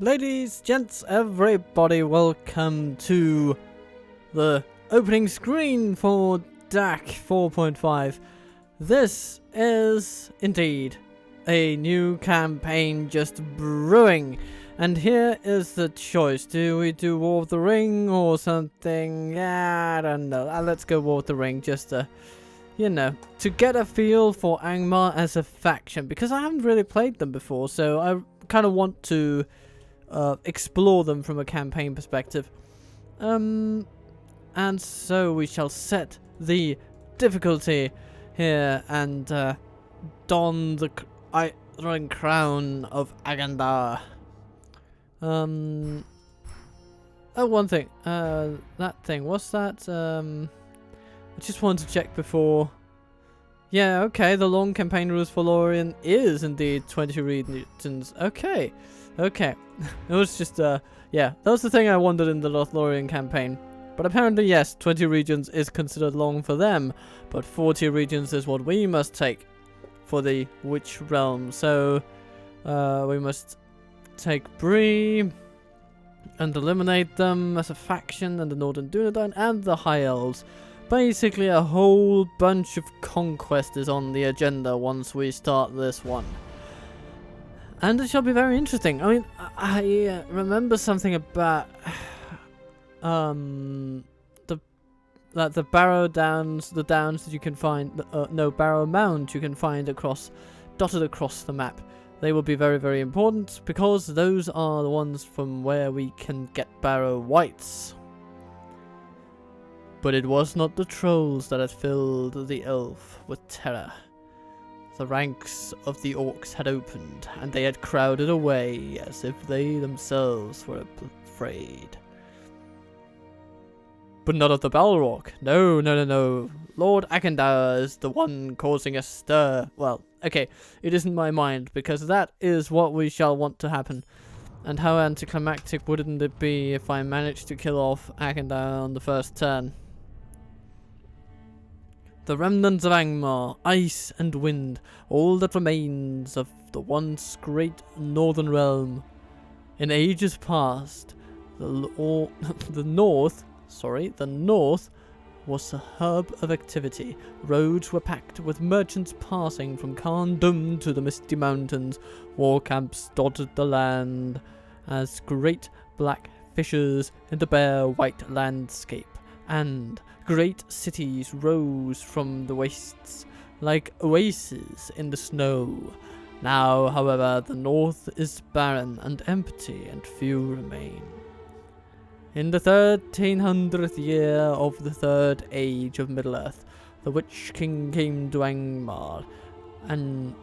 Ladies, gents, everybody, welcome to the opening screen for DAC 4.5. This is indeed a new campaign just brewing, and here is the choice. Do we do War of the Ring or something? Yeah, I don't know. Let's go War of the Ring, just to, to get a feel for Angmar as a faction, because I haven't really played them before, so I kind of want to explore them from a campaign perspective. And so we shall set the difficulty here and don the iron crown of Agandar. Oh, one thing. That thing. What's that? I just wanted to check before. Yeah, okay. The long campaign rules for Lorien is indeed 22 regions. Okay. Okay. It was just, yeah. That was the thing I wondered in the Lothlorien campaign. But apparently, yes, 20 regions is considered long for them. But 40 regions is what we must take for the Witch Realm. So, we must take Bree and eliminate them as a faction, and the Northern Dunedain and the High Elves. Basically, a whole bunch of conquest is on the agenda once we start this one. And it shall be very interesting. I mean, I remember something about the Barrow Downs, the downs that you can find, Barrow Mound you can find dotted across the map. They will be very, very important because those are the ones from where we can get Barrow Whites. But it was not the trolls that had filled the elf with terror. The ranks of the orcs had opened, and they had crowded away as if they themselves were afraid. But not of the Balrog. No. Lord Agandar is the one causing a stir. Well, okay, it isn't my mind, because that is what we shall want to happen. And how anticlimactic wouldn't it be if I managed to kill off Agandar on the first turn? The remnants of Angmar, ice and wind, all that remains of the once great northern realm. In ages past, the north was a hub of activity. Roads were packed with merchants passing from Khan Dum to the Misty Mountains. War camps dotted the land as great black fissures in the bare white landscape, and great cities rose from the wastes like oases in the snow. Now, however, the north is barren and empty, and few remain. In the 1300th year of the Third Age of Middle-earth, the Witch King came to Angmar and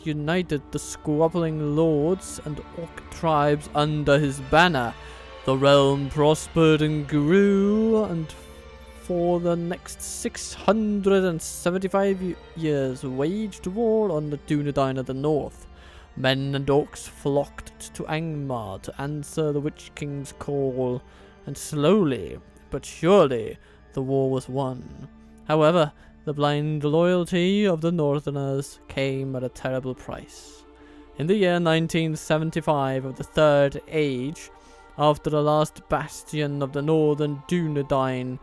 united the squabbling lords and orc tribes under his banner. The realm prospered and grew, and for the next 675 years waged war on the Dunedain of the north. Men and orcs flocked to Angmar to answer the Witch King's call, and slowly but surely the war was won. However, the blind loyalty of the Northerners came at a terrible price. In the year 1975 of the Third Age, after the last bastion of the Northern Dunedain,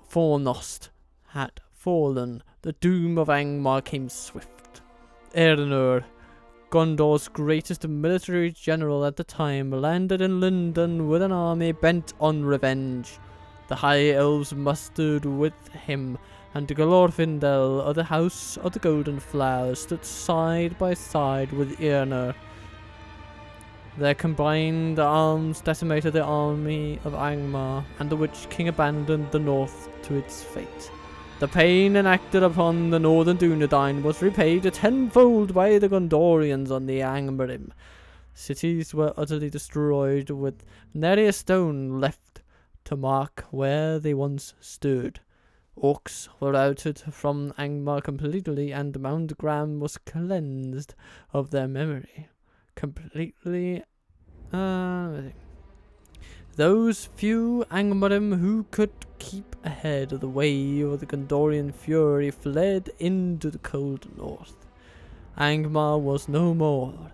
Fornost, had fallen, the doom of Angmar came swift. Ar-Adûnâim, Gondor's greatest military general at the time, landed in London with an army bent on revenge. The High Elves mustered with him, and Glorfindel of the House of the Golden Flowers stood side by side with Ar-Adûnâim. Their combined arms decimated the army of Angmar, and the Witch King abandoned the north to its fate. The pain enacted upon the Northern Dunedain was repaid tenfold by the Gondorians on the Angmarim. Cities were utterly destroyed, with nary a stone left to mark where they once stood. Orcs were routed from Angmar completely, and Mount Gram was cleansed of their memory. Completely. Those few Angmarim who could keep ahead of the wave of the Gondorian fury fled into the cold north. Angmar was no more.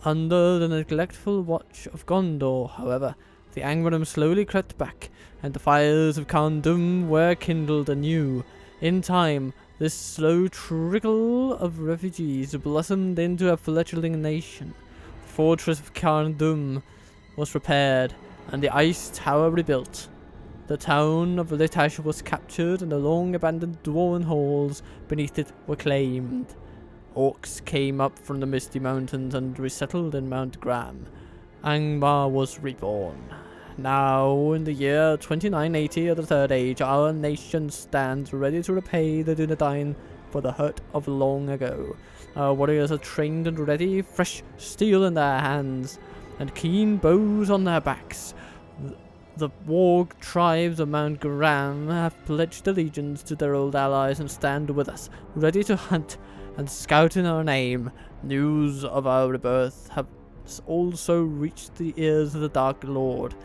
Under the neglectful watch of Gondor, however, the Angmar slowly crept back, and the fires of Khand were kindled anew. In time, this slow trickle of refugees blossomed into a fledgling nation. The fortress of Khand was repaired, and the ice tower rebuilt. The town of Litash was captured, and the long-abandoned dwarven halls beneath it were claimed. Orcs came up from the misty mountains and resettled in Mount Gram. Angmar was reborn. Now, in the year 2980 of the Third Age, our nation stands ready to repay the Dúnedain for the hurt of long ago. Our warriors are trained and ready, fresh steel in their hands, and keen bows on their backs. The warg tribes of Mount Gram have pledged allegiance to their old allies and stand with us, ready to hunt and scout in our name. News of our rebirth have also reached the ears of the Dark Lord,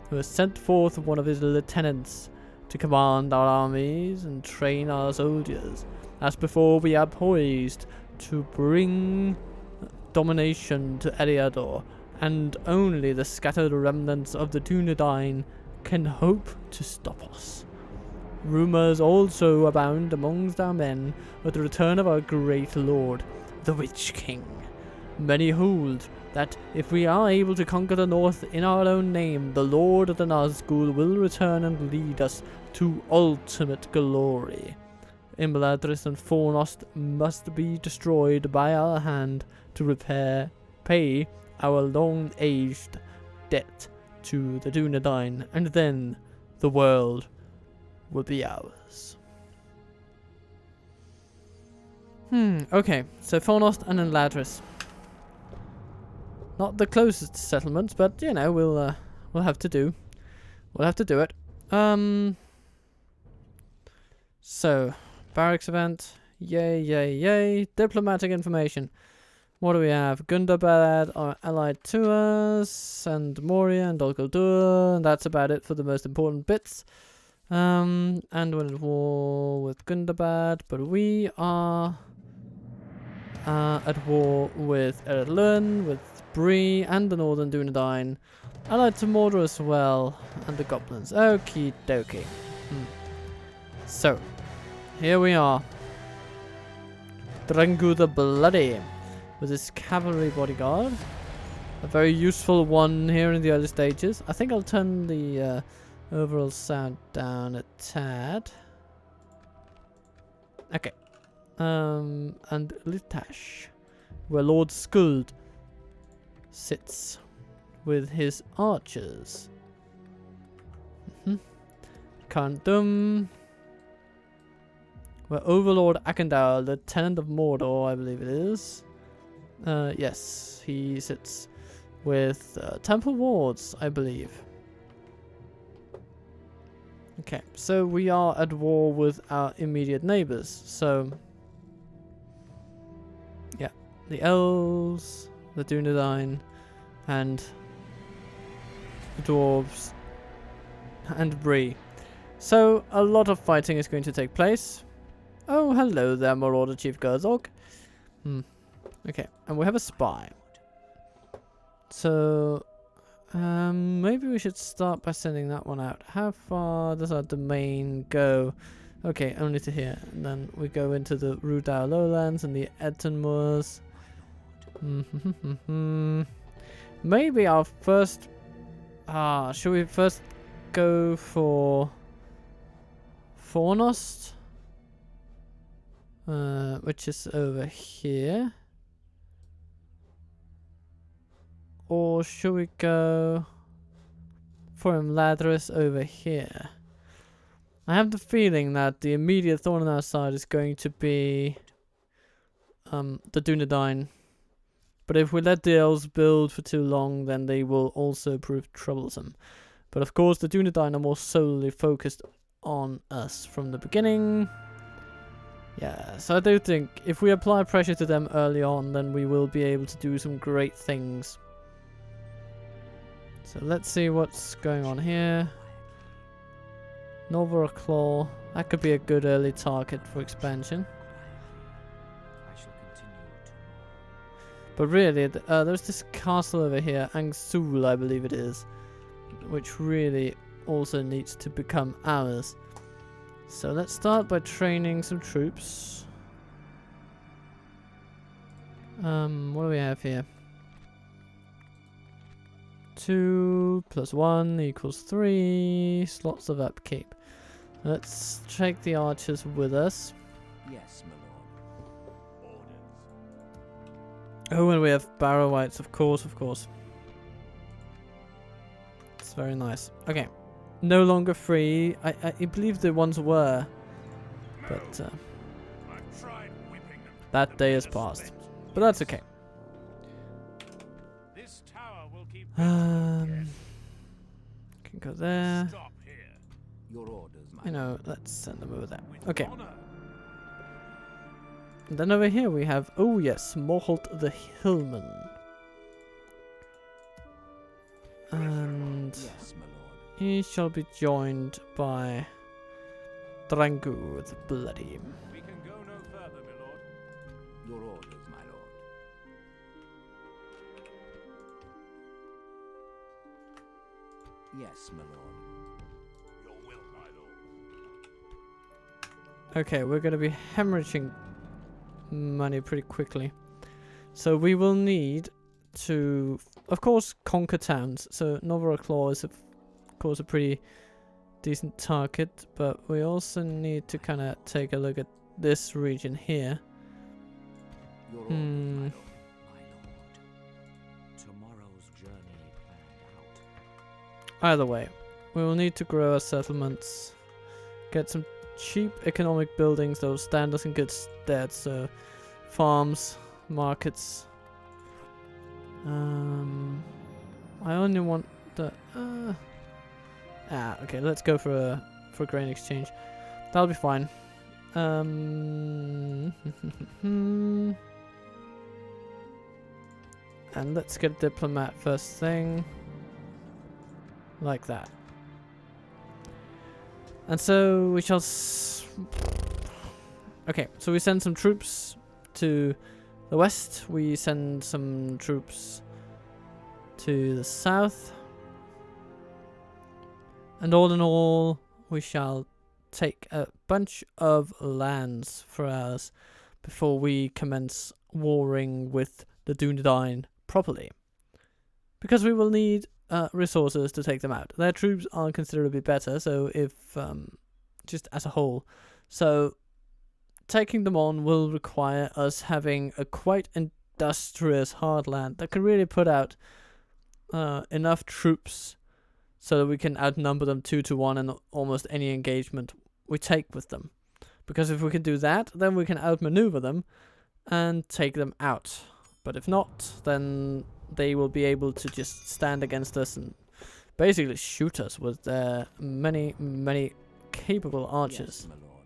who has sent forth one of his lieutenants to command our armies and train our soldiers. As before, we are poised to bring domination to Ar-Adûnâim, and only the scattered remnants of the Dúnedain can hope to stop us. Rumors also abound amongst our men of the return of our great lord, the Witch King. Many hold that if we are able to conquer the north in our own name, the Lord of the Nazgûl will return and lead us to ultimate glory. Imladris and Fornost must be destroyed by our hand to pay our long-aged debt to the Dúnedain, and then the world will be ours. Okay, so Fornost and Imladris. Not the closest settlements, but you know, we'll have to do. We'll have to do it. So, barracks event. Yay, yay, yay. Diplomatic information. What do we have? Gundabad are allied to us, and Moria and Dol Guldur, and that's about it for the most important bits. And we're at war with Gundabad, but we are at war with Ar-Adûnâim, with Bree, and the Northern Dúnedain. Allied to Mordor as well, and the Goblins. Okie dokie. So, here we are. Drengu the Bloody, with his cavalry bodyguard. A very useful one here in the early stages. I think I'll turn the overall sound down a tad. Okay. And Litash, where Lord Skuld sits with his archers. Khand, where Overlord Akandar, Lieutenant of Mordor, I believe it is. Yes, he sits with Temple Wards, I believe. Okay, so we are at war with our immediate neighbors. So, yeah, the elves, the Dúnedain, and the dwarves, and Bree. So, a lot of fighting is going to take place. Oh, hello there, Marauder Chief Gerzog. Okay, and we have a spy. So, maybe we should start by sending that one out. How far does our domain go? Okay, only to here. And then we go into the Rudau Lowlands and the Edton Moors. Maybe our first... should we first go for Fornost? Which is over here. Or should we go for Imladris over here? I have the feeling that the immediate thorn on our side is going to be the Dúnedain. But if we let the elves build for too long, then they will also prove troublesome. But of course, the Dúnedain are more solely focused on us from the beginning. Yeah, so I do think if we apply pressure to them early on, then we will be able to do some great things. So let's see what's going on here. Nova Claw. That could be a good early target for expansion. But really, there's this castle over here, Angsul, I believe it is, which really also needs to become ours. So let's start by training some troops. What do we have here? 2 + 1 = 3 slots of upkeep. Let's take the archers with us. Yes, my lord. Orders. Oh, and we have barrow whites, of course, of course. It's very nice. Okay. No longer free. I believe the ones were. But I've tried whipping them. that day has passed. But that's okay. This tower will keep Can go there. Stop here. Your orders, my You know, let's send them over there. With Okay. honor. And then over here we have, oh yes, Morholt the Hillman. And Yes, my lord. he shall be joined by Drangu the Bloody. We can go no further, my lord. Your orders, my lord. Yes, my lord. Your will, my lord. Okay, we're going to be hemorrhaging money pretty quickly. So we will need to, of course, conquer towns. So Novoroclaw is, of course, a pretty decent target. But we also need to kind of take a look at this region here. Your orders, my lord. My lord, tomorrow's journey planned out. Either way, we will need to grow our settlements. Get some cheap economic buildings that will stand us in good stead. So farms, markets. I only want the okay, let's go for a grain exchange. That'll be fine. And let's get a diplomat first thing. Like that. And so we shall okay, so we send some troops to the west. We send some troops to the south. And all in all, we shall take a bunch of lands for ours before we commence warring with the Dúnedain properly. Because we will need resources to take them out. Their troops are considerably better, so if just as a whole. So taking them on will require us having a quite industrious hardland that can really put out enough troops so that we can outnumber them 2-1 in almost any engagement we take with them. Because if we can do that, then we can outmaneuver them and take them out. But if not, then they will be able to just stand against us and basically shoot us with their many, many capable archers. Yes, my lord.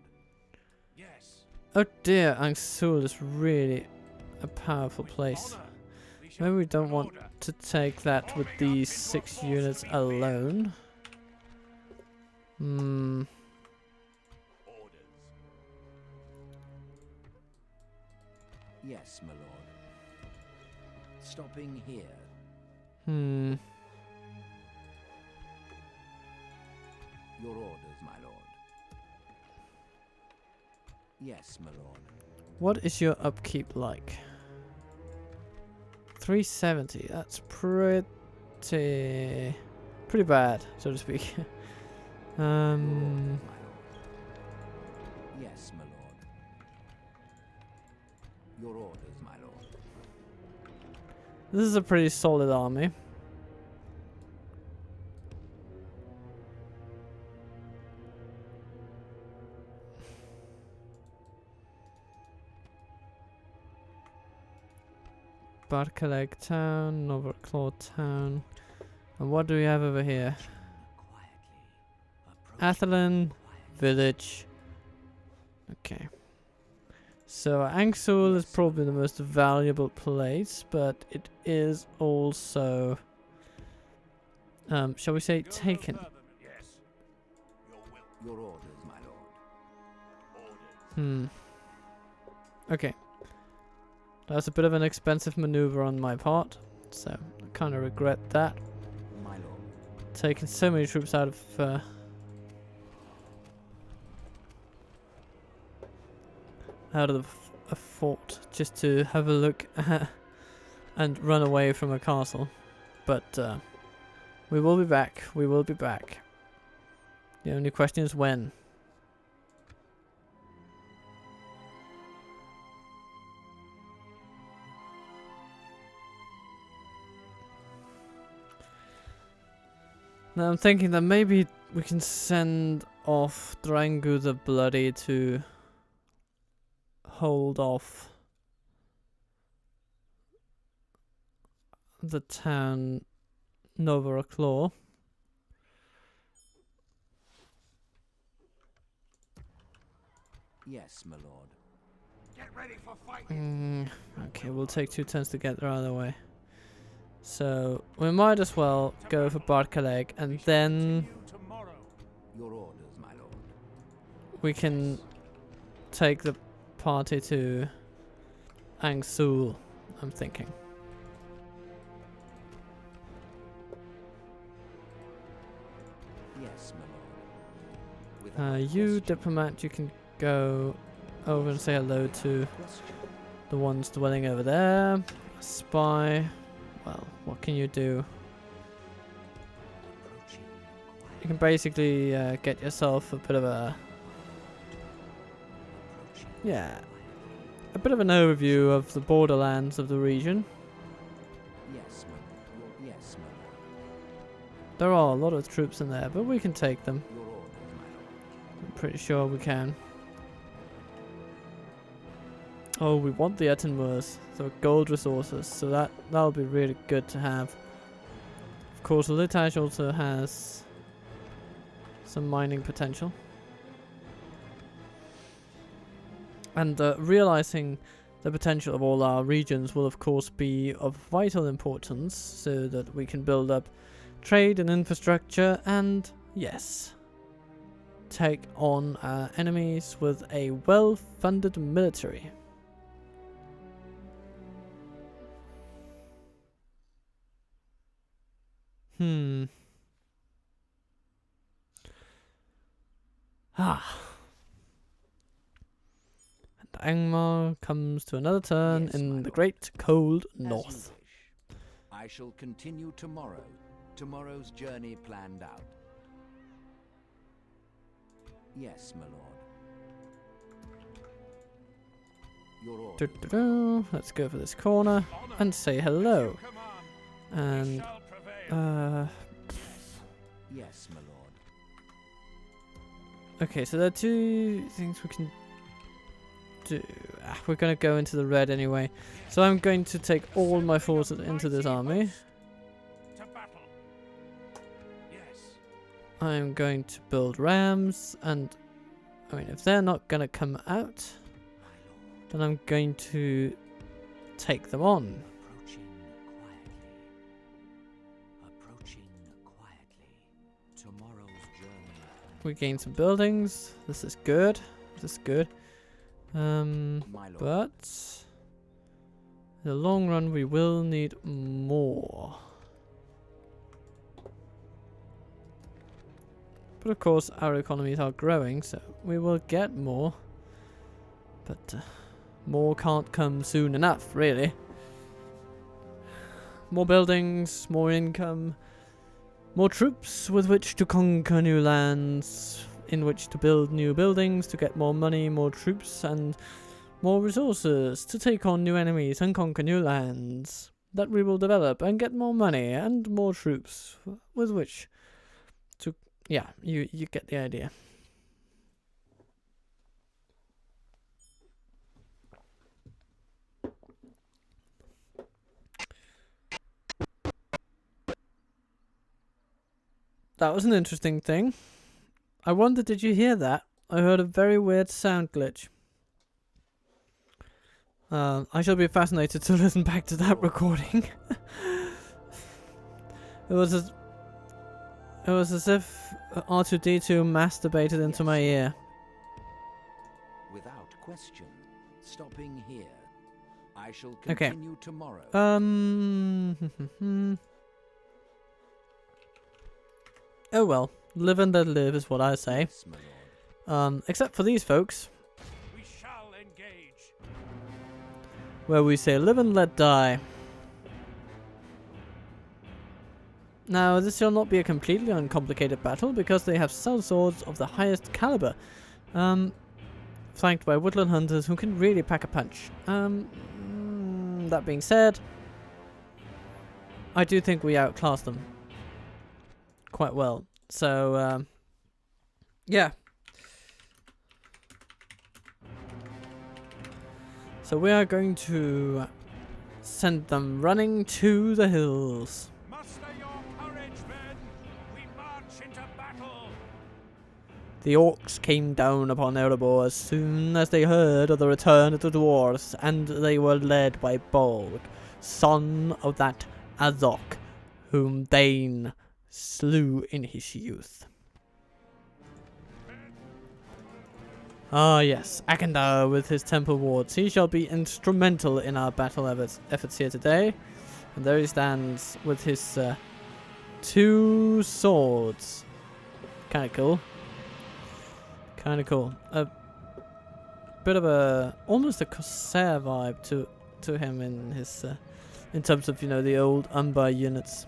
Yes. Oh dear, Angsul is really a powerful place. Maybe we don't want to take that with these 6 units alone. Orders. Yes, my lord. Stopping here. Your orders, my lord. Yes, my lord. What is your upkeep like? 370. That's pretty bad, so to speak. Yes, my lord. Your orders, my lord. This is a pretty solid army. Barkaleg town, Novoroclaw town. And what do we have over here? Athelin village. Okay. So Angsul is probably the most valuable place, but it is also shall we say taken? Yes. Your orders, my lord. Orders. Okay. That was a bit of an expensive maneuver on my part, so I kind of regret that. My lord. Taking so many troops out of a fort just to have a look and run away from a castle. But we will be back. We will be back. The only question is when. Now I'm thinking that maybe we can send off Drangu the Bloody to hold off the town Novaraclaw. Yes, my lord. Get ready for fighting. Okay, we'll take 2 turns to get the other way. So we might as well go for Barkaleg, and then Tomorrow. Your orders, my lord. we can take the party to Angsul, I'm thinking. Yes, my lord. You, diplomat, you can go over and say hello to the ones dwelling over there. Spy. Well, what can you do? You can basically get yourself a bit of a... Yeah. A bit of an overview of the borderlands of the region. Yes, my lord. Yes, my lord. There are a lot of troops in there, but we can take them. Your orders, my lord. I'm pretty sure we can. Oh, we want the Etenmoors, so gold resources, so that'll be really good to have. Of course, Litash also has some mining potential. And realizing the potential of all our regions will of course be of vital importance, so that we can build up trade and infrastructure and, yes, take on our enemies with a well-funded military. And Angmar comes to another turn Yes, in my the lord. great cold As you north. wish. I shall continue tomorrow. Tomorrow's journey planned out. Yes, my lord. Your orders. Let's go for this corner and say hello. Command. And Shall prevail. Yes, my lord. okay, so there are 2 things we can do. We're gonna go into the red anyway. So I'm going to take all my forces into this army. To battle. Yes. I'm going to build rams, and I mean, if they're not gonna come out, then I'm going to take them on. Approaching quietly. Tomorrow's journey. We gain some buildings. This is good. This is good. My lord. But in the long run, we will need more. But of course, our economies are growing, so we will get more. But more can't come soon enough, really. More buildings, more income, more troops with which to conquer new lands, in which to build new buildings, to get more money, more troops, and more resources, to take on new enemies and conquer new lands that we will develop and get more money and more troops with which to... Yeah, you get the idea. That was an interesting thing. I wonder, did you hear that? I heard a very weird sound glitch. I shall be fascinated to listen back to that recording. It was as if R2-D2 masturbated into my ear. Without question. Stopping here. I shall Okay. continue tomorrow. Oh well, live and let live is what I say. Yes, my lord. Except for these folks, We shall engage. where we say live and let die. Now, this shall not be a completely uncomplicated battle because they have sellswords of the highest caliber, flanked by woodland hunters who can really pack a punch. That being said, I do think we outclass them quite well. So, yeah. So we are going to send them running to the hills. Muster your courage, men. We march into battle. The orcs came down upon Erebor as soon as they heard of the return of the dwarves, and they were led by Bolg, son of that Azok, whom Dane slew in his youth. Ah yes, Akandar with his temple wards. He shall be instrumental in our battle efforts here today. And there he stands with his 2 swords. Kinda cool. Kinda cool. A bit of a almost a Corsair vibe to him in his in terms of, you know, the old Umbar units.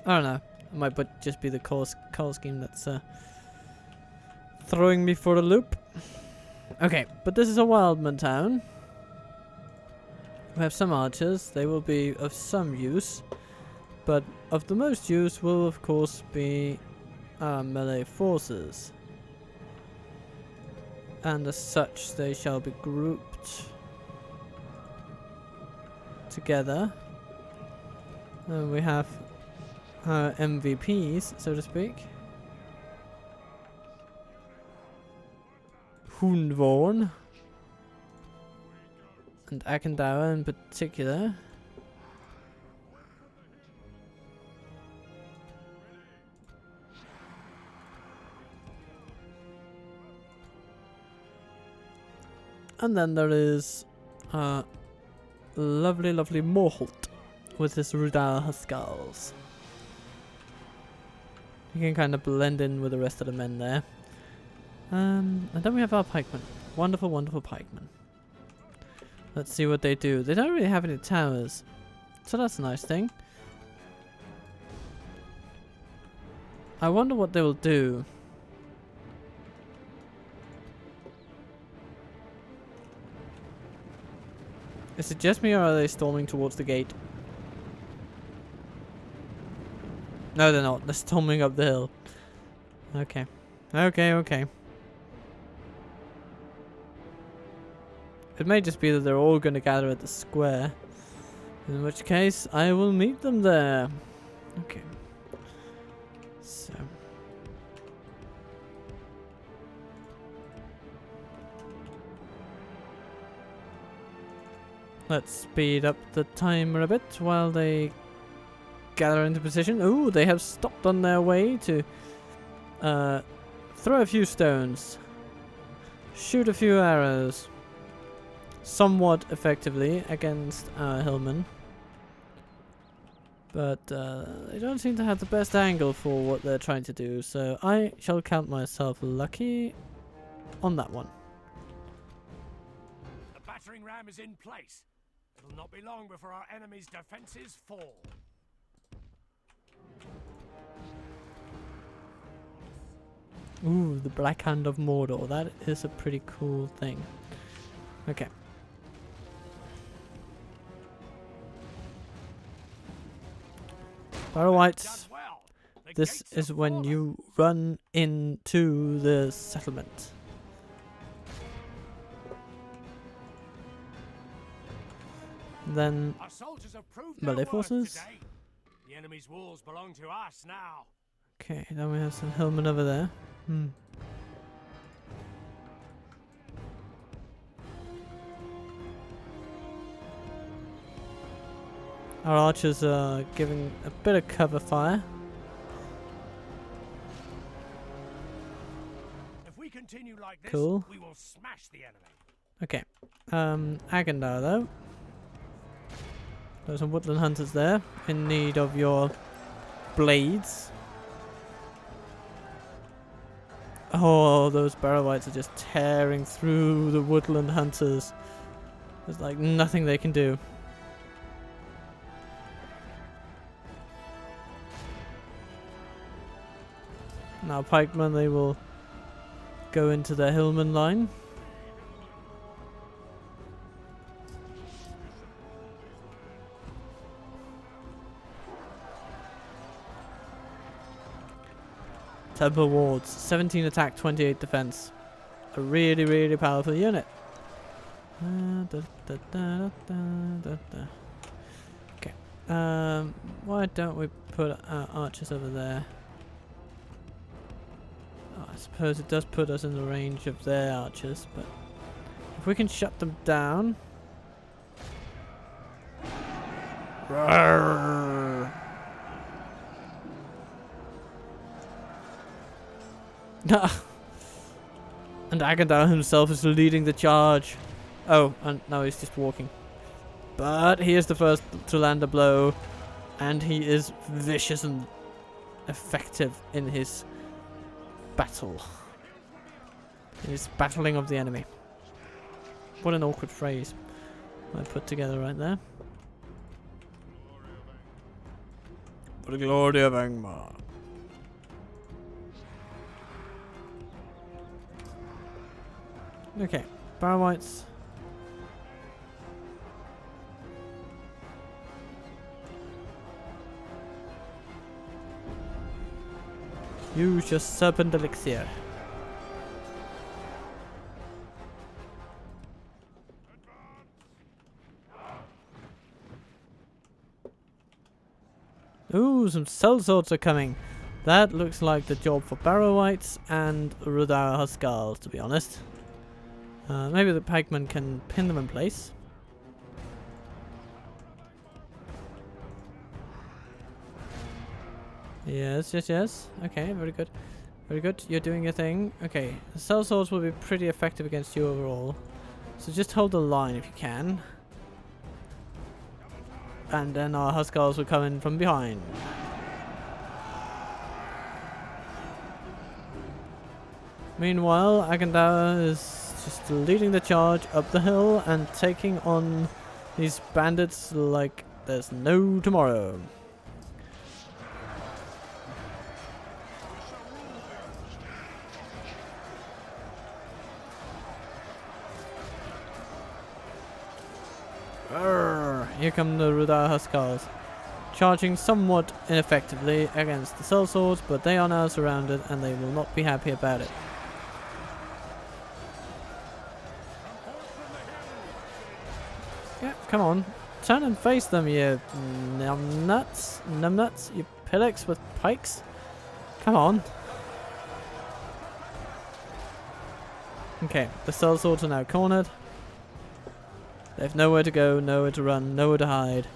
I don't know. It might just be the color scheme that's throwing me for a loop. Okay, but this is a wildman town. We have some archers. They will be of some use, but of the most use will of course be our melee forces. And as such, they shall be grouped together. And we have our MVPs, so to speak. Hunvorn and Akandara in particular. And then there is lovely Morholt with his Rudar Huskars. You can kind of blend in with the rest of the men there. And then we have our pikemen. Wonderful pikemen. Let's see what they do. They don't really have any towers, so that's a nice thing. I wonder what they will do. Is it just me, or are they storming towards the gate? No, they're not. They're storming up the hill. Okay. Okay. It may just be that they're all going to gather at the square. In which case, I will meet them there. Okay. So. Let's speed up the timer a bit while they gather into position. Ooh, they have stopped on their way to throw a few stones. Shoot a few arrows. Somewhat effectively against our hillmen. But they don't seem to have the best angle for what they're trying to do, so I shall count myself lucky on that one. The battering ram is in place. It'll not be long before our enemy's defenses fall. Ooh, the Black Hand of Mordor. That is a pretty cool thing. Okay. Alright. This is when you run into the settlement. Then melee forces. The enemy's walls belong to us now. Okay, then we have some hillmen over there. Our archers are giving a bit of cover fire. If we continue like this, Cool. we will smash the enemy. Okay. Agandar though. There's some woodland hunters there in need of your blades. Oh, those barrow-wights are just tearing through the woodland hunters. There's like nothing they can do. Now pikemen, they will go into the hillman line. Temple wards, 17 attack, 28 defense. A really, really powerful unit. Okay. Why don't we put our archers over there? Oh, I suppose it does put us in the range of their archers, but if we can shut them down. Roar. And Ar-Adûnâim himself is leading the charge. Oh, and now he's just walking. But he is the first to land a blow, and he is vicious and effective in his battle. In his battling of the enemy. What an awkward phrase I put together right there. For the glory of Angmar. Okay, barrow-wights. Use your serpent elixir. Ooh, some sellswords are coming. That looks like the job for barrow-wights and Rudar Huskars, to be honest. Maybe the pikemen can pin them in place. Yes, yes, yes. Okay, very good. Very good. You're doing your thing. Okay, the sellswords will be pretty effective against you overall. So just hold the line if you can. And then our Huskars will come in from behind. Meanwhile, Ar-Adûnâim is just leading the charge up the hill and taking on these bandits like there's no tomorrow. Arrgh, here come the Rudar Huskars, charging somewhat ineffectively against the sellswords, but they are now surrounded and they will not be happy about it. Yeah, come on. Turn and face them, you numbnuts, you pillocks with pikes. Come on. Okay, the sellswords are now cornered. They have nowhere to go, nowhere to run, nowhere to hide.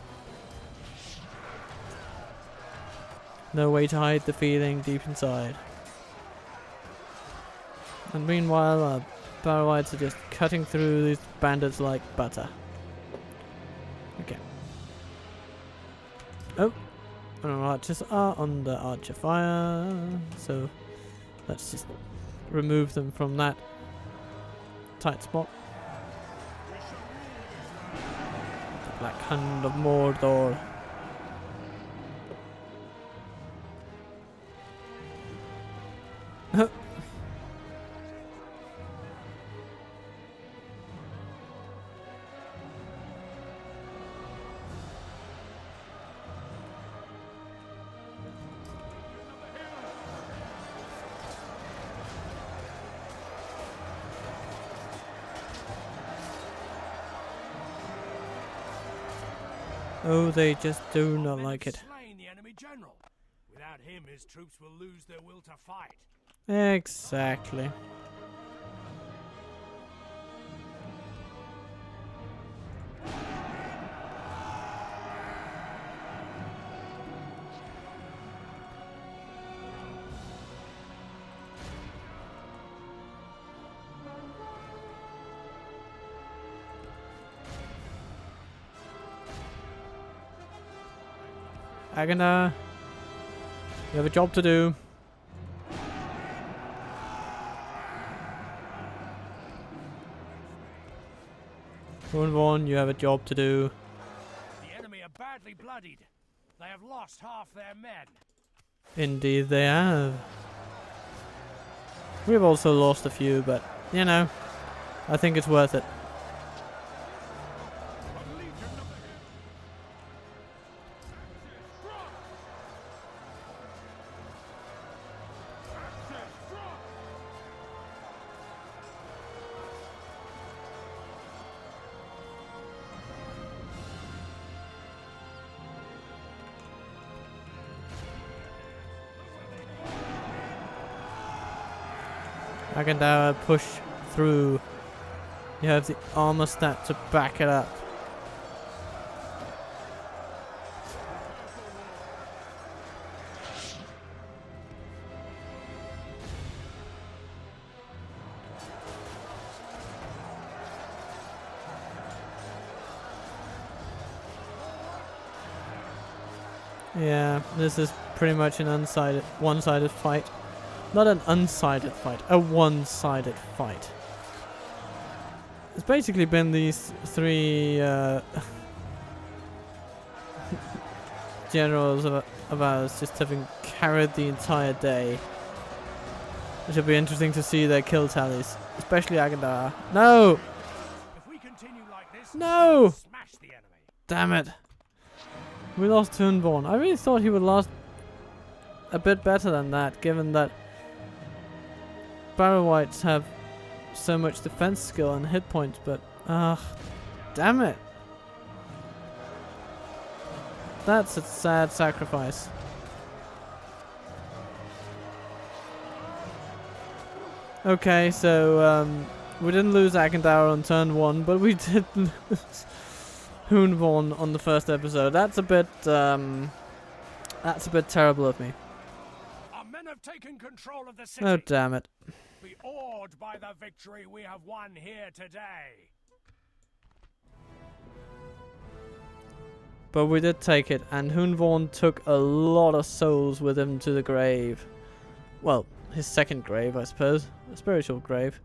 No way to hide the feeling deep inside. And meanwhile, our barrow-wights are just cutting through these bandits like butter. Okay. Oh, and our archers are under archer fire, so let's just remove them from that tight spot. The Black Hand of Mordor. Oh, they just do not like it. Slain the enemy general. Without him, his troops will lose their will to fight. Exactly. Agana, you have a job to do. Vaughn, you have a job to do. The enemy are badly bloodied. They have lost half their men. Indeed they have. We've also lost a few, but, you know, I think it's worth it. I can now push through. You have the armor stat to back it up. Yeah, this is pretty much an one-sided fight. Not an unsided fight, a one-sided fight. It's basically been these three generals of ours just having carried the entire day. It should be interesting to see their kill tallies, especially Agadar. No! If we continue like this, No! we'll smash the enemy. Damn it. We lost Toonborn. I really thought he would last a bit better than that, given that Barrow Whites have so much defense skill and hit points, but damn it. That's a sad sacrifice. Okay, so we didn't lose Akandar on turn 1, but we did lose Hoonvorn on the first episode. That's a bit terrible of me. Our men have taken control of the city. Oh damn it. Be awed by the victory we have won here today. But we did take it, and Hoonvorn took a lot of souls with him to the grave. Well, his second grave, I suppose. A spiritual grave.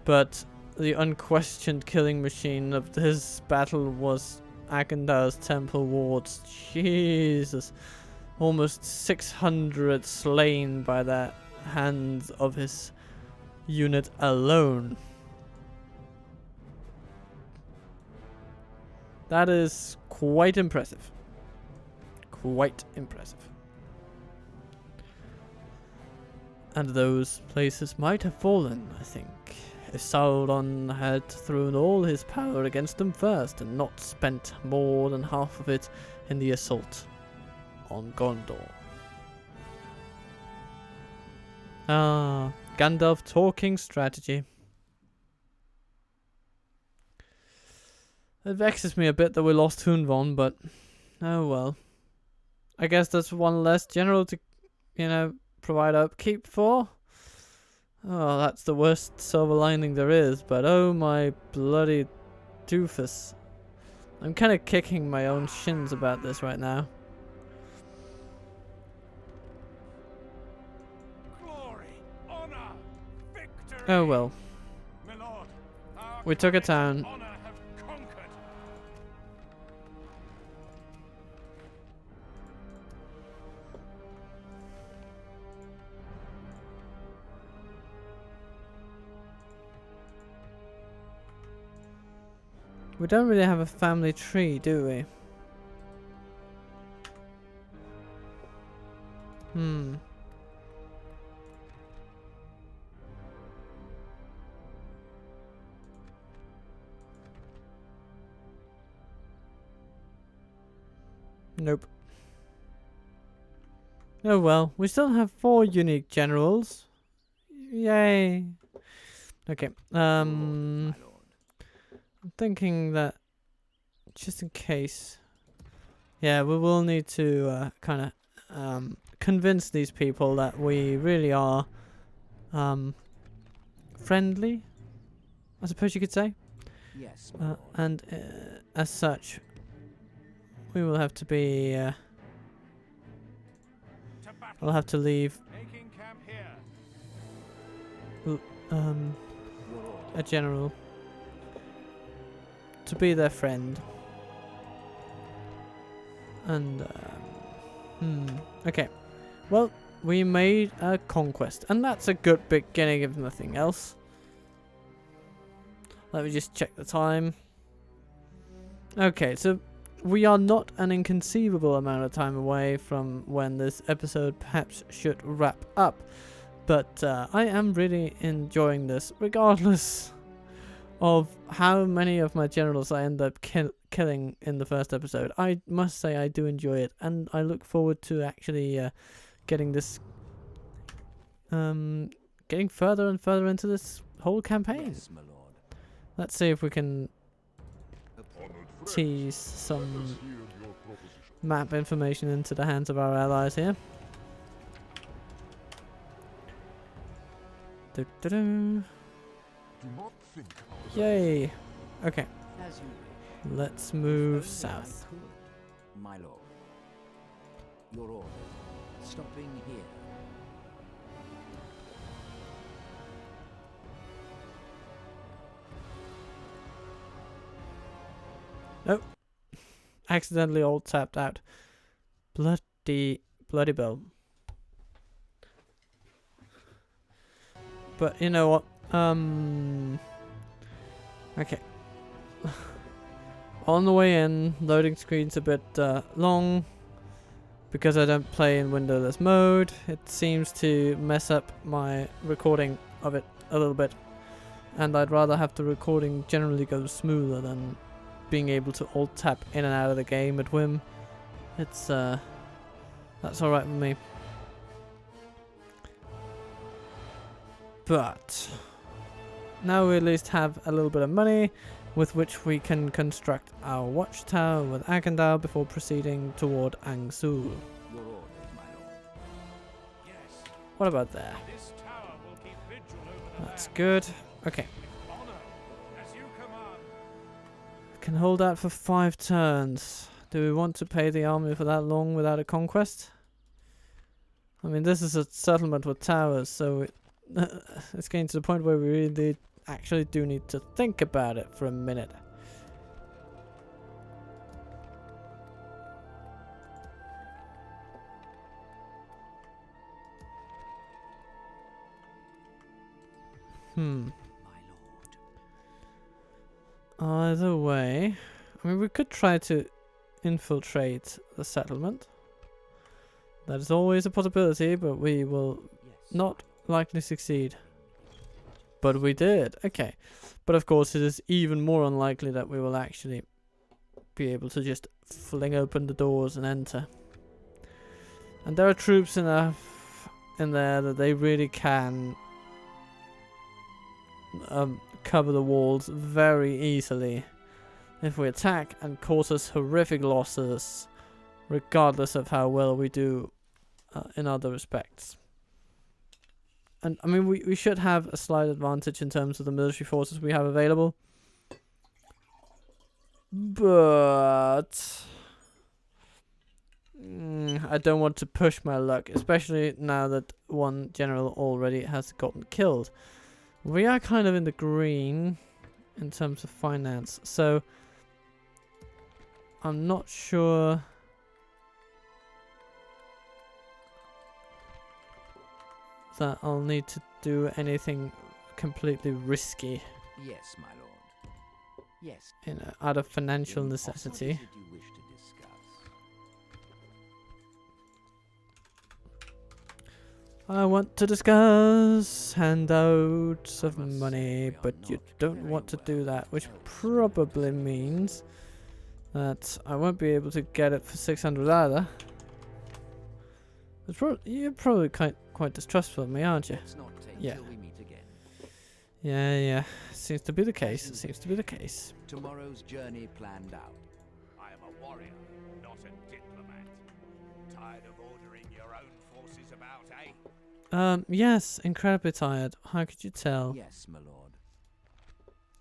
But the unquestioned killing machine of his battle was Agandar's temple wards. Jesus. Almost 600 slain by the hands of his unit alone. That is quite impressive. Quite impressive. And those places might have fallen, I think, if Sauron had thrown all his power against them first and not spent more than half of it in the assault on Gondor. Ah, Gandalf talking strategy. It vexes me a bit that we lost Hoonvorn, but oh well. I guess that's one less general to, you know, provide upkeep for. Oh, that's the worst silver lining there is, but oh my bloody doofus. I'm kind of kicking my own shins about this right now. Glory, honor, victory. Oh well. My lord, our We took a courage town. and honor have conquered. We don't really have a family tree, do we? Nope. Oh well, we still have 4 unique generals. Yay. Okay, I'm thinking that just in case, yeah, we will need to kind of convince these people that we really are friendly, I suppose you could say. Yes, And as such, we will have to be I'll have to leave Making camp here. a general to be their friend. And okay, well, we made a conquest, and that's a good beginning if nothing else. Let me just check the time. Okay, so we are not an inconceivable amount of time away from when this episode perhaps should wrap up, but I am really enjoying this regardless of how many of my generals I end up killing in the first episode. I must say I do enjoy it, and I look forward to actually getting this, getting further and further into this whole campaign. Yes, my lord. Let's see if we can tease some map information into the hands of our allies here. Do-do-do. Yay! Okay, As you wish. let's move south. My lord. Your order. Stopping here. Nope. Accidentally alt tapped out. Bloody bell. But you know what? Okay. On the way in, loading screen's a bit long because I don't play in windowless mode. It seems to mess up my recording of it a little bit, and I'd rather have the recording generally go smoother than being able to alt tap in and out of the game at whim. It's that's alright with me. But now we at least have a little bit of money with which we can construct our watchtower with Agandal before proceeding toward Angsu. Your orders, my lord. Yes, What about there? this tower will keep vigil over the That's land. good. Okay. With honor, as you command. Can hold out for 5 turns. Do we want to pay the army for that long without a conquest? I mean, this is a settlement with towers, so it's getting to the point where we really actually do need to think about it for a minute. My lord. Either way, I mean, we could try to infiltrate the settlement. That is always a possibility, but we will Yes. not likely succeed. But we did. Okay. But of course, it is even more unlikely that we will actually be able to just fling open the doors and enter. And there are troops enough in there that they really can cover the walls very easily if we attack and cause us horrific losses, regardless of how well we do in other respects. And I mean, we should have a slight advantage in terms of the military forces we have available. But I don't want to push my luck, especially now that one general already has gotten killed. We are kind of in the green in terms of finance, so I'm not sure that I'll need to do anything completely risky, Yes, my lord. Yes. you know, out of financial What necessity. is it you wish to discuss? I want to discuss handouts of I must say money, we are but you not don't very want to well do that, which elsewhere. probably means that I won't be able to get it for 600 either. You're probably quite distrustful of me, aren't you? Let's not take Yeah. till we meet again. Yeah. Seems to be the case. Seems to be the case. Tomorrow's journey planned out. I am a warrior, not a diplomat. Tired of ordering your own forces about, eh? Yes, incredibly tired. How could you tell? Yes, my lord.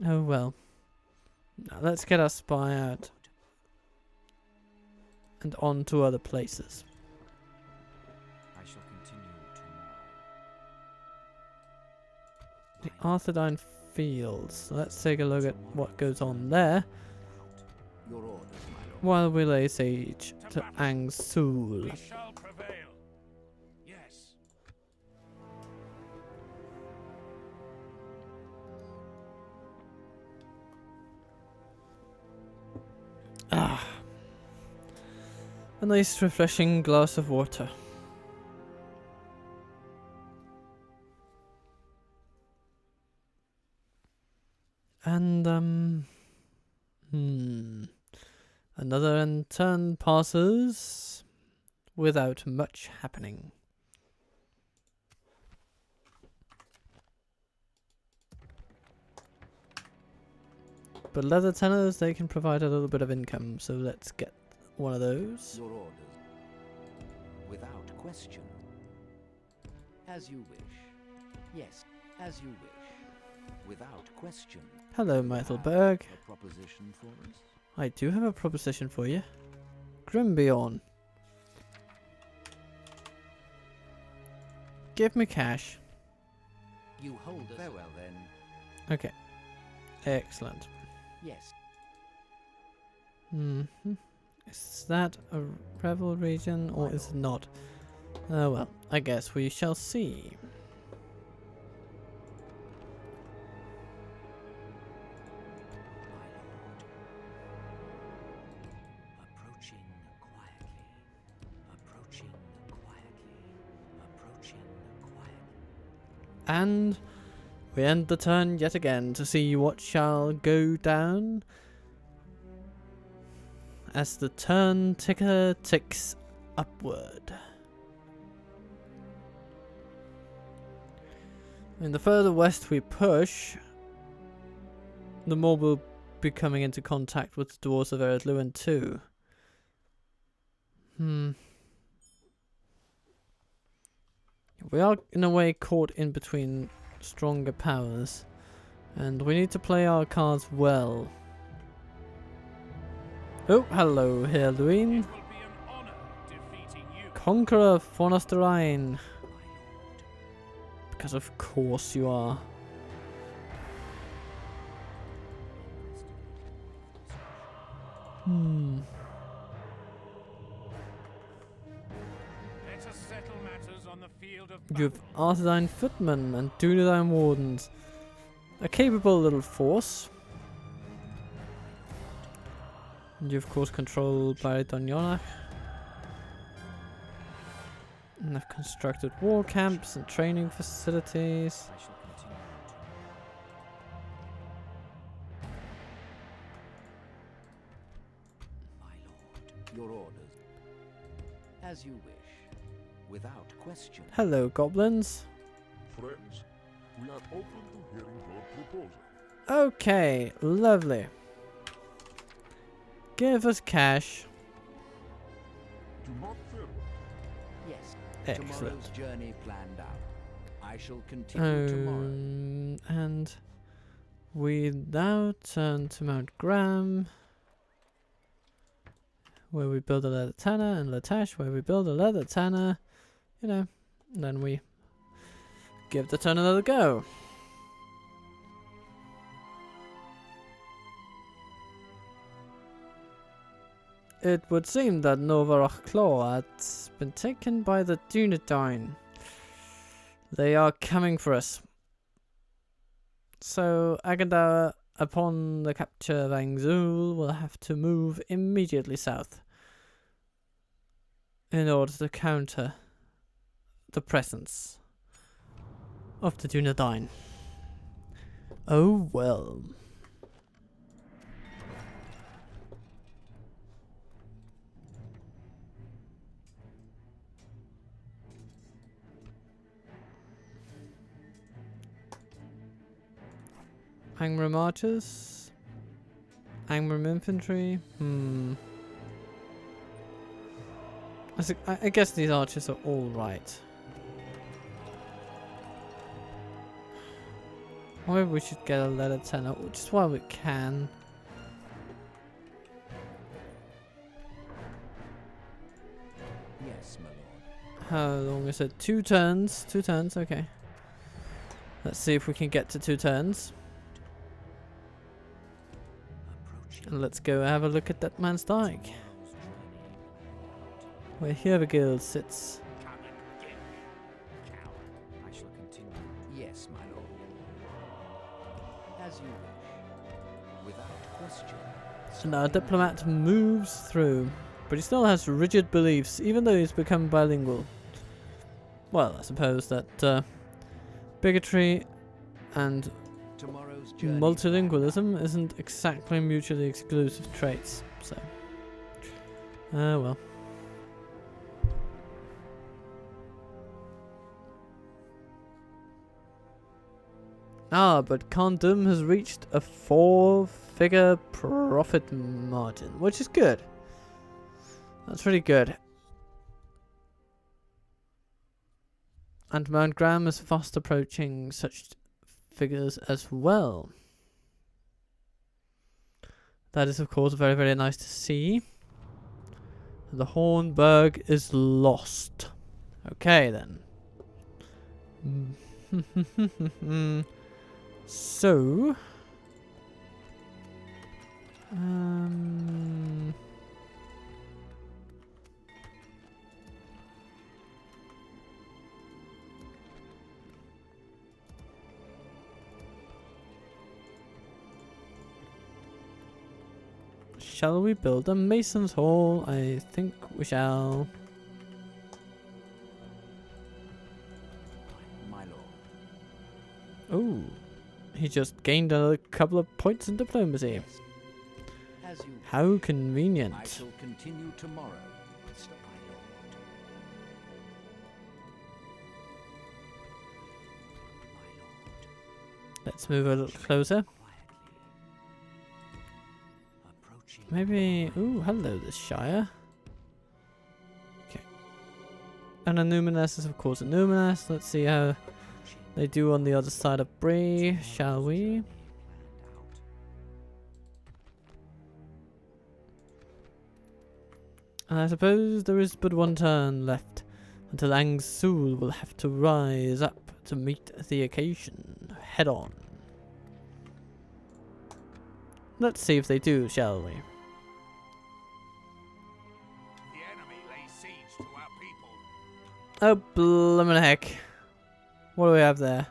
Oh well. Now let's get our spy out and on to other places. I shall continue tomorrow. The Ar-Adûnâim fields. Let's take a look at what goes on there Your orders, my lord. while we lay siege to Angsul. We shall prevail. Yes. Ah. A nice refreshing glass of water. And another turn passes without much happening. But leather tanners, they can provide a little bit of income, so let's get one of those. Your orders. Without question. As you wish. Yes, as you wish. Without question. Hello, Meithelberg. A proposition for us? I do have a proposition for you. Grimbeorn. Give me cash. You hold us. Farewell then. Okay. Excellent. Yes. Is that a rebel region or is it not? Oh well, I guess we shall see. My lord. Approaching quietly. Approaching quietly. Approaching quietly. And we end the turn yet again to see what shall go down as the turn ticker ticks upward. And the further west we push, the more we'll be coming into contact with the dwarves of Ar-Adûnâim too. We are in a way caught in between stronger powers, and we need to play our cards well. Oh, hello here, Luin. It will be an honor defeating you. Conqueror of Ar-Adûnâim. Because of course you are. Let us settle matters on the field of You have Ar-Adûnâim footmen and Dúnedain wardens. A capable little force. And you of course control Ar-Adûnâim. And have constructed war camps and training facilities. I shall continue to. My lord. Your orders. As you wish. Without question. Hello, goblins. Friends, we are open to hearing your proposal. Okay, lovely. Give us cash. Do not fear. Yes. Excellent. Tomorrow's journey planned out. I shall continue tomorrow. And we now turn to Mount Graham, where we build a leather tanner, and Latash, where we build a leather tanner. You know, and then we give the turn another go. It would seem that Nova Claw has been taken by the Dúnedain. They are coming for us. So Agandar, upon the capture of Angzul, will have to move immediately south in order to counter the presence of the Dúnedain. Oh well. Angmar archers? Angmar infantry? I guess these archers are all right. Or maybe we should get a letter 10 up just while we can. Yes, my lord. How long is it? 2 turns. 2 turns, okay. Let's see if we can get to 2 turns. And let's go have a look at that man's dyke. Where here the guild sits. Come and get me, coward. I shall continue. Yes, my lord. As you wish. Without question. And our diplomat moves through. But he still has rigid beliefs, even though he's become bilingual. Well, I suppose that bigotry and Tomorrow's journey multilingualism isn't exactly mutually exclusive traits, so. Well. Ah, but Condom has reached a 4-figure profit margin, which is good. That's really good. And Mount Graham is fast approaching such figures as well. That is, of course, very, very nice to see. The Hornburg is lost. Okay, then. So... shall we build a mason's hall? I think we shall. my lord. Oh, he just gained a couple of points in diplomacy. As you How wish. convenient. I shall continue tomorrow, Mr. My lord. My lord. Let's move a little closer. Approaching. Maybe. Ooh, hello, this Shire. Okay. And a Numinous is, of course, a Numinous. Let's see how they do on the other side of Bree, shall we? And I suppose there is but 1 turn left until Angsul will have to rise up to meet the occasion head on. Let's see if they do, shall we? The enemy lays siege to our people. Oh, bloomin' heck. What do we have there?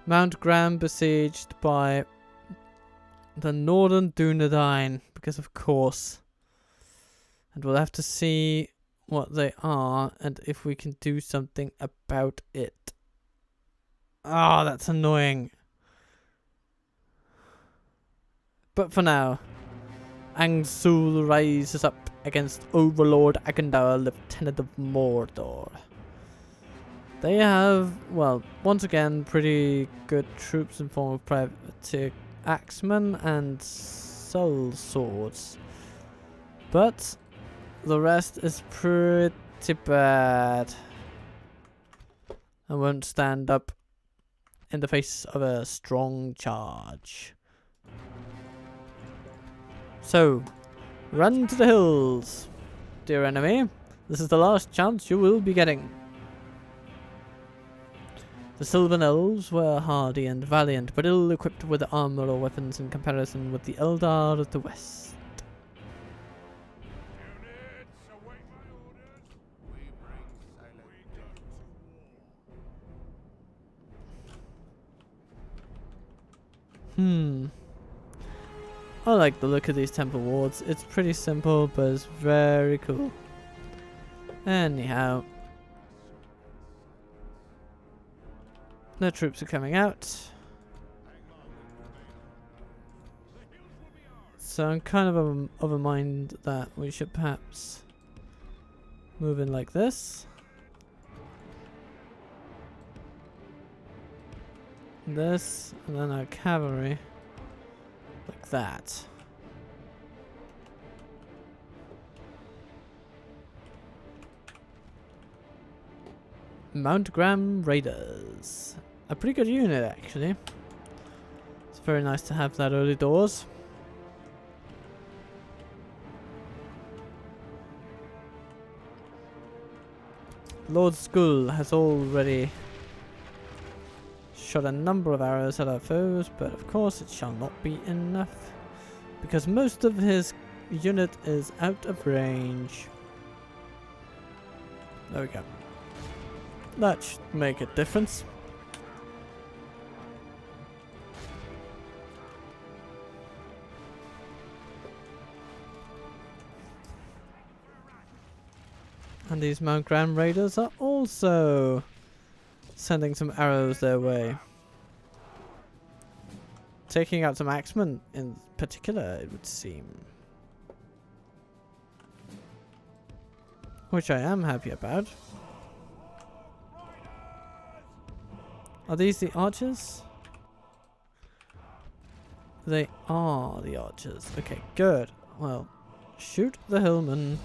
Mount Graham besieged by the Northern Dúnedain, because of course. And we'll have to see what they are and if we can do something about it. Ah, that's annoying. But for now, Angsul rises up against Overlord Agandar, Lieutenant of Mordor. They have, well, once again, pretty good troops in form of Privateer Axemen and Soul Swords. But the rest is pretty bad. And won't stand up in the face of a strong charge. So, run to the hills, dear enemy. This is the last chance you will be getting. The Sylvan Elves were hardy and valiant, but ill-equipped with armor or weapons in comparison with the Eldar of the West. Units, await my orders. We bring silent death. I like the look of these temple wards. It's pretty simple, but it's very cool. Anyhow. The troops are coming out. So I'm kind of a mind that we should perhaps move in like this. This, and then our cavalry. Like that. Mount Graham Raiders. A pretty good unit, actually. It's very nice to have that early doors. Lord Skull has already shot a number of arrows at our foes, but of course it shall not be enough, because most of his unit is out of range. There we go. That should make a difference. And these Mount Graham Raiders are also sending some arrows their way. Taking out some axemen in particular, it would seem. Which I am happy about. Are these the archers? They are the archers. Okay, good. Well, shoot the hillman.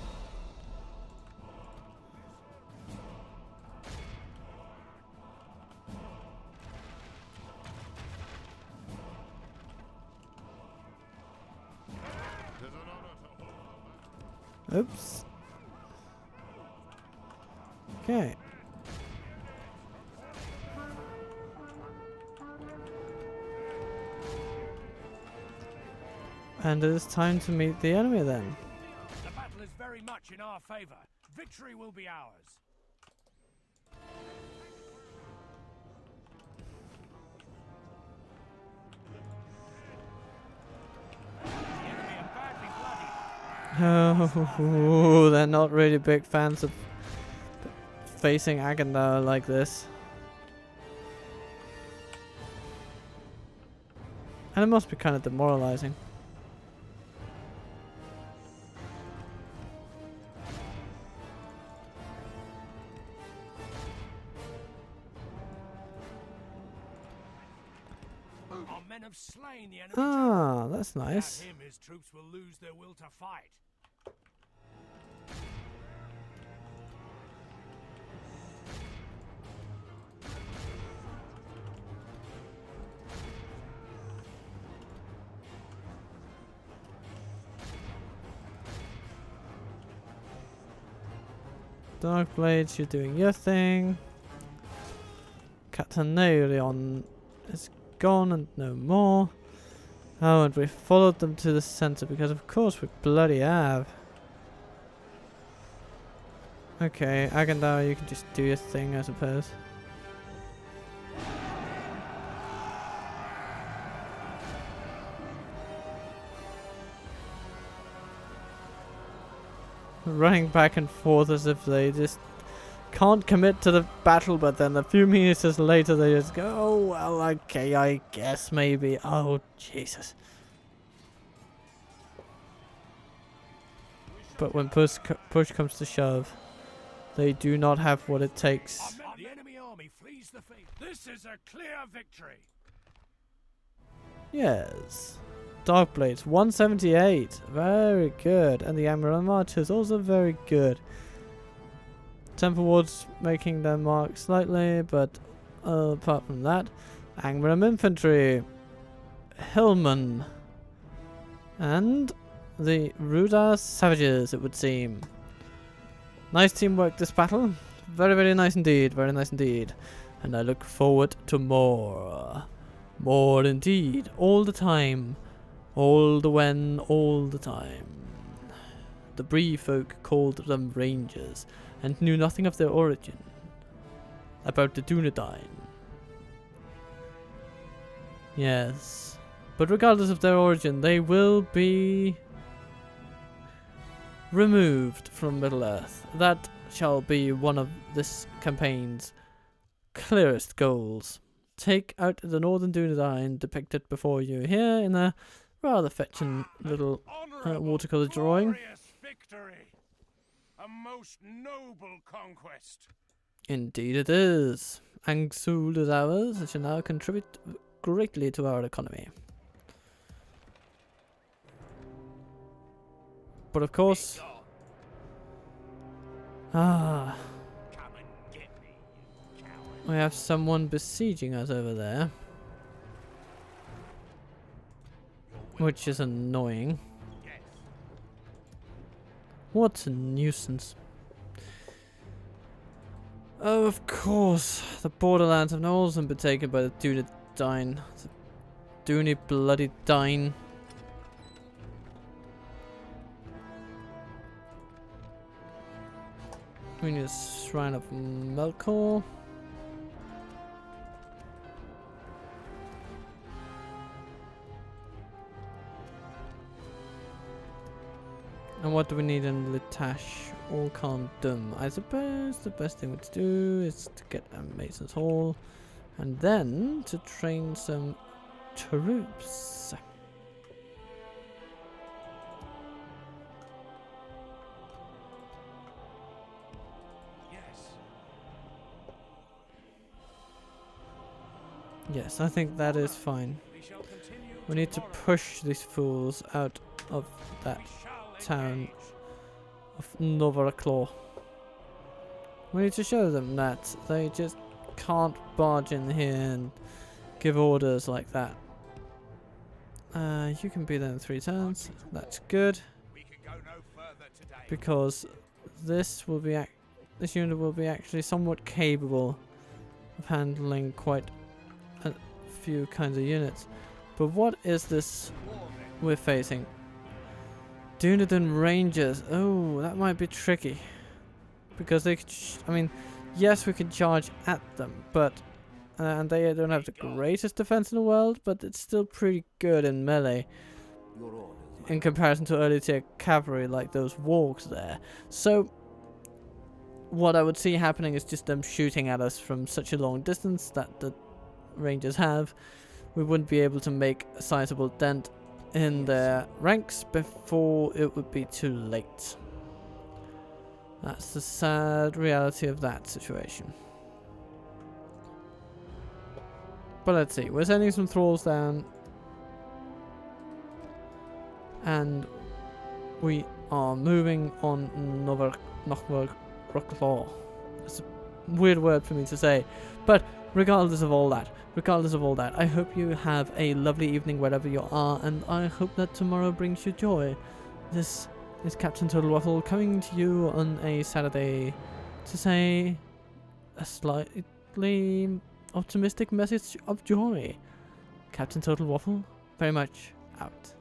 Oops. Okay. And it is time to meet the enemy then. The battle is very much in our favor. Victory will be ours. The enemy are badly bloodied. Oh, they're not really big fans of facing Agandar like this. And it must be kind of demoralizing. Our men have slain the enemy. Ah, that's nice. Without him, his troops will lose their will to fight. Dark Blades, you're doing your thing. Catanarion is gone and no more. Oh, and we followed them to the center because of course we bloody have. Okay, Agandar, you can just do your thing, I suppose. Running back and forth as if they just can't commit to the battle, but then a few minutes later they just go, oh well, okay, I guess maybe. Oh Jesus. But when push comes to shove, they do not have what it takes. The enemy army flees the field. This is a clear victory. Yes. Dark Blades, 178. Very good. And the Angmar March is also very good. Temple Wards making their mark slightly, but apart from that, Angmar Infantry, Hillman, and the Rudar Savages, it would seem. Nice teamwork this battle. Very, very nice indeed. Very nice indeed. And I look forward to more. More indeed. All the time. All the when, all the time. The Bree folk called them Rangers, and knew nothing of their origin. About the Ar-Adûnâim. Yes. But regardless of their origin, they will be removed from Middle-earth. That shall be one of this campaign's clearest goals. Take out the Northern Ar-Adûnâim depicted before you here in a rather fetching little watercolor drawing. Victory. A most noble conquest. Indeed it is. Angsul is ours. It shall now contribute greatly to our economy. But of course... Ah... Come and get me, you coward. we have someone besieging us over there. Which is annoying. Yes. What a nuisance. Oh, of course. The borderlands have now also been taken by the Ar-Adûnâim. The Dooney bloody Dine. We need a Shrine of Melkor. And what do we need in Litash or Kandum? I suppose the best thing to do is to get a Mason's Hall and then to train some troops. Yes, I think that is fine. We need to push these fools out of that town of Novaklor. We need to show them that they just can't barge in here and give orders like that. You can be there in 3 turns. That's good. Because this unit will be actually somewhat capable of handling quite a few kinds of units. But what is this we're facing? Dunedain Rangers. Oh, that might be tricky. Because they could I mean, yes, we could charge at them, but and they don't have the greatest defense in the world, but it's still pretty good in melee in comparison to early tier cavalry like those wargs there. So what I would see happening is just them shooting at us from such a long distance that the Rangers have. We wouldn't be able to make a sizable dent in their ranks before it would be too late. That's the sad reality of that situation. But let's see, we're sending some thralls down and we are moving on Novaklor. It's a weird word for me to say, but regardless of all that, I hope you have a lovely evening wherever you are, and I hope that tomorrow brings you joy. This is Captain Total Waffle coming to you on a Saturday to say a slightly optimistic message of joy. Captain Total Waffle, very much out.